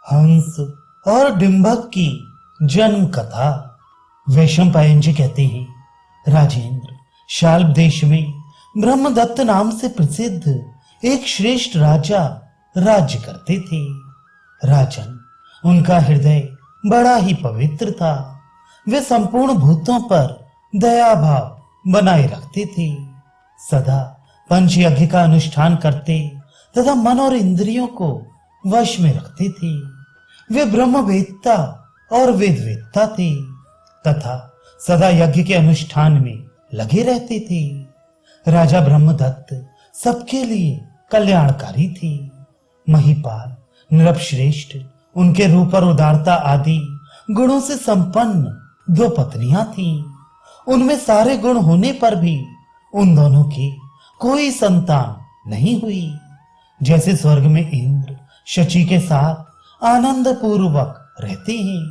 हंस और डिंभक की जन्म कथा। वैशंपायन जी कहते हैं, राजेंद्र, शाल्व देश में ब्रह्मदत्त नाम से प्रसिद्ध एक श्रेष्ठ राजा राज्य करते थे। राजन, उनका हृदय बड़ा ही पवित्र था। वे संपूर्ण भूतों पर दया भाव बनाए रखते थे, सदा पंच यज्ञ का अनुष्ठान करते तथा मन और इंद्रियों को वश में रखते थे। वे ब्रह्मवेत्ता और वेदवेत्ता थे तथा सदा यज्ञ के अनुष्ठान में लगे रहते थे। राजा ब्रह्मदत्त सबके लिए कल्याणकारी थे। महिपाल, नृपश्रेष्ठ, उनके रूप और उदारता आदि गुणों से संपन्न दो पत्नियां थीं। उनमें सारे गुण होने पर भी उन दोनों की कोई संतान नहीं हुई। जैसे स्वर्ग में इंद्र शची के साथ आनंद पूर्वक रहते हैं,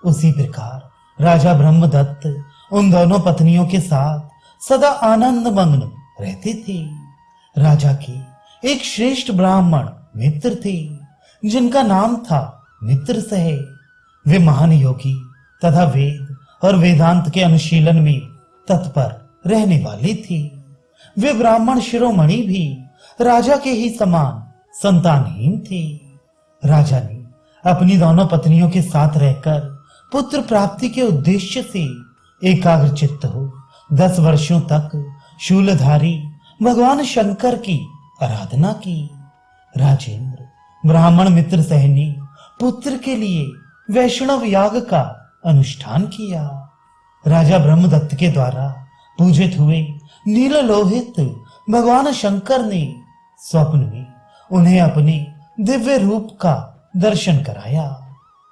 उसी प्रकार राजा ब्रह्मदत्त उन दोनों पत्नियों के साथ सदा आनंद मग्न रहते थे। राजा के एक श्रेष्ठ ब्राह्मण मित्र थे, जिनका नाम था मित्रसह। वे महान योगी तथा वेद और वेदांत के अनुशीलन में तत्पर रहने वाले थे। वे ब्राह्मण शिरोमणि भी राजा के ही समान संतानहीन थे। राजा ने अपनी दोनों पत्नियों के साथ रहकर पुत्र प्राप्ति के उद्देश्य से एकाग्रचित्त हो 10 वर्षों तक शूलधारी भगवान शंकर की आराधना की। राजेंद्र, ब्राह्मण मित्र सह ने पुत्र के लिए वैष्णव याग का अनुष्ठान किया। राजा ब्रह्मदत्त के द्वारा पूजित हुए नील लोहित भगवान शंकर ने स्वप्न में उन्हें अपने दिव्य रूप का दर्शन कराया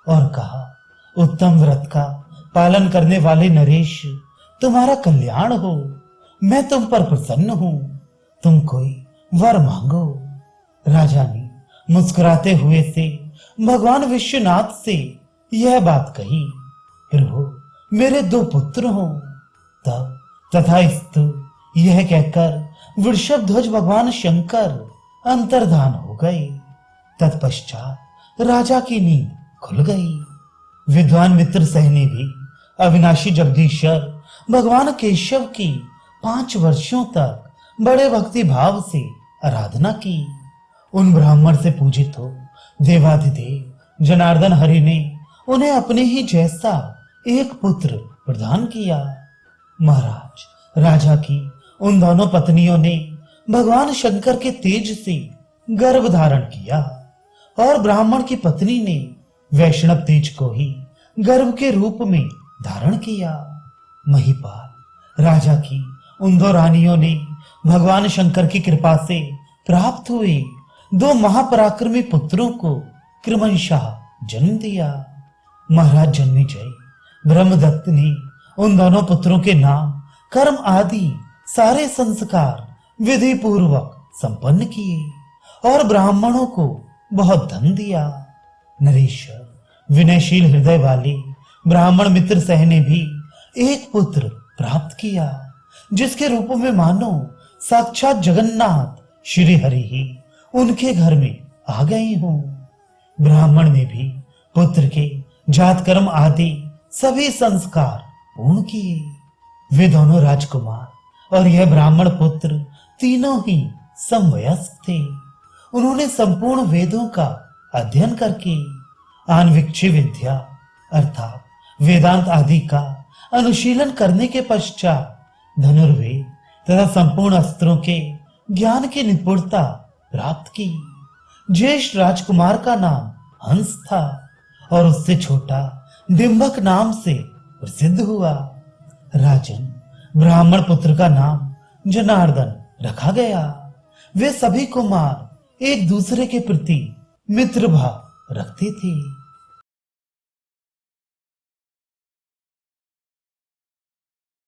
और कहा, उत्तम व्रत का पालन करने वाले नरेश, तुम्हारा कल्याण हो। मैं तुम पर प्रसन्न हूं, तुम कोई वर मांगो। राजा ने मुस्कुराते हुए से भगवान विश्वनाथ से यह बात कही, प्रभु, मेरे 2 पुत्र हों। तब तथास्तु यह कहकर वृषभ ध्वज भगवान शंकर अंतर्धान हो गए। तत्पश्चात राजा की नींद खुल गई। विद्वान मित्र सह ने भी अविनाशी जगदीश्वर भगवान केशव की 5 वर्षों तक बड़े भक्ति भाव से आराधना की। उन ब्राह्मण से पूजित हो देवाधिदेव जनार्दन हरि ने उन्हें अपने ही जैसा एक पुत्र प्रदान किया। महाराज, राजा की उन दोनों पत्नियों ने भगवान शंकर के तेज से गर्भ धारण किया और ब्राह्मण की पत्नी ने वैष्णव तेज को ही गर्भ के रूप में धारण किया। महिपाल, राजा की उन 2 रानियों ने भगवान शंकर की कृपा से प्राप्त हुए 2 महापराक्रमी पुत्रों को क्रमशः जन्म दिया। महाराज जन्मेजय, ब्रह्मदत्त ने उन दोनों पुत्रों के नाम, कर्म आदि सारे संस्कार विधि पूर्वक संपन्न किए और ब्राह्मणों को बहुत धन दिया। नरेश्वर, विनयशील हृदय वाले ब्राह्मण मित्र सह ने भी एक पुत्र प्राप्त किया, जिसके रूप में मानो साक्षात जगन्नाथ श्री हरि ही उनके घर में आ गए हों। ब्राह्मण ने भी पुत्र के जात कर्म आदि सभी संस्कार पूर्ण किए। वे दोनों राजकुमार और यह ब्राह्मण पुत्र तीनों ही समवयस्क थे। उन्होंने संपूर्ण वेदों का अध्ययन करके आन्वीक्षी विद्या अर्थात वेदांत आदि का अनुशीलन करने के पश्चात धनुर्वेद तथा संपूर्ण अस्त्रों के ज्ञान की निपुणता प्राप्त की। ज्येष्ठ राजकुमार का नाम हंस था और उससे छोटा डिंभक नाम से प्रसिद्ध हुआ। राजन, ब्राह्मण पुत्र का नाम जनार्दन रखा गया। वे सभी कुमार एक दूसरे के प्रति मित्र भाव रखते थे।